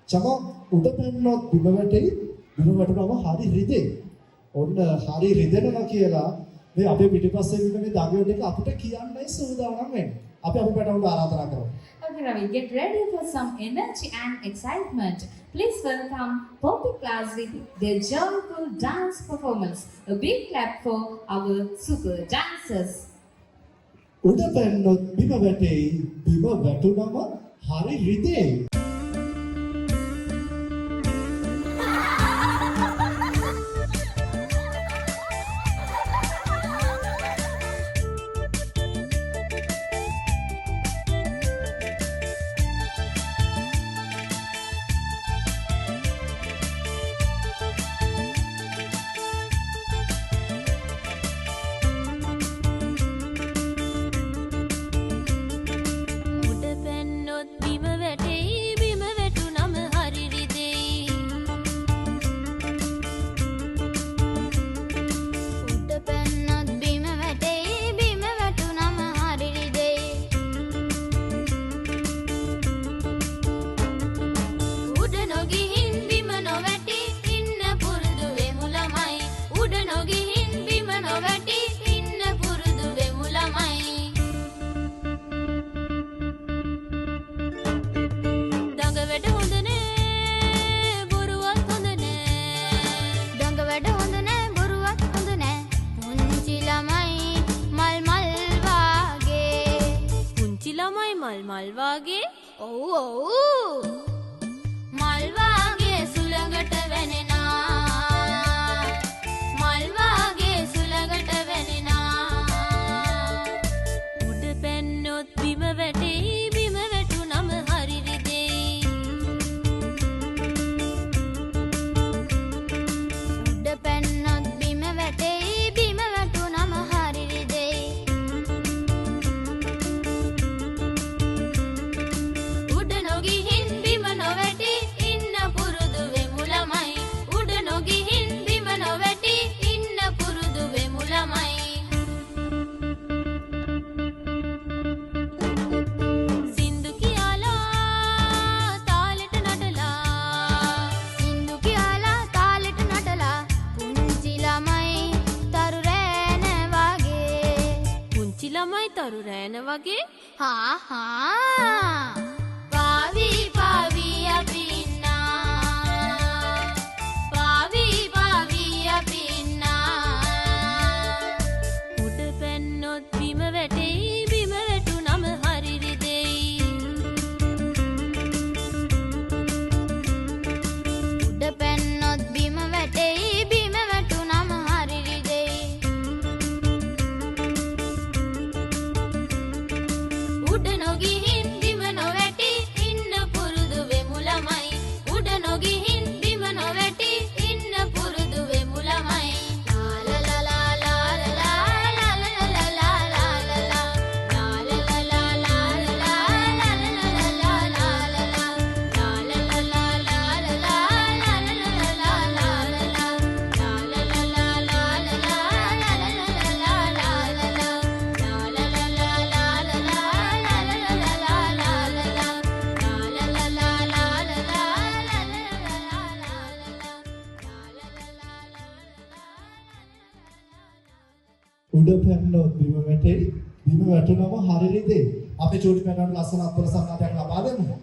චම උඩ පැන්නොත් බිම වැටෙයි බිම වැටුනම හරි රිදෙයි. ඔන්න හරි රිදෙනවා කියලා මේ අපේ පිටිපස්සේ ඉන්න මේ දඟයෝ දෙක අපිට කියන්නයි සූදානම් වෙන්නේ. අපි පැටවුන්ට ආරාධනා කරමු. Okay, Ravi, get ready for some energy and excitement. Please welcome Poppy Class with their joyful dance performance. A big clap for our super dancers. උඩ පැන්නොත් බිම වැටෙයි බිම වැටුනම හරි රිදෙයි. මල් වාගේ ඔව් මල් වාගේ සුළඟට වැනෙනා මල් වාගේ සුළඟට වැනෙනා උඩ පැන්නොත් බිම වැටෙයි බිම වැටුනම හරි රිදෙයි උඩ පැන්නොත් බිම වැටෙයි බිම වැටුනම හරි රිදෙයි තරු රෑන වගේ හා පාවි පාවි අපි ඉන්නා පාවි පාවි අපි ඉන්නා උඩ පැන්නොත් බිම වැටෙයි බිම වැටුනම හරි රිදෙයි උඩ පැන්නොත් බිම වැටෙයි බිම වැටුනම හරි රිදෙයි උඩ නොගිහින් බිම නොවැටි ඉන්න පුරුදු වෙමු ළමයි උඩ නොගිහින් බිම නොවැටි ඉන්න පුරුදු වෙමු ළමයි ලා ලා ලා ලා ලා ලා ලා ලා ලා ලා ලා උඩ පැන්නොත් බිම වැටෙයි බිම වැටුනම හරි රිදෙයි. අපේ චූටි පැනනට ලස්සන අත්වල සම්මානයක් ලබා දෙමු.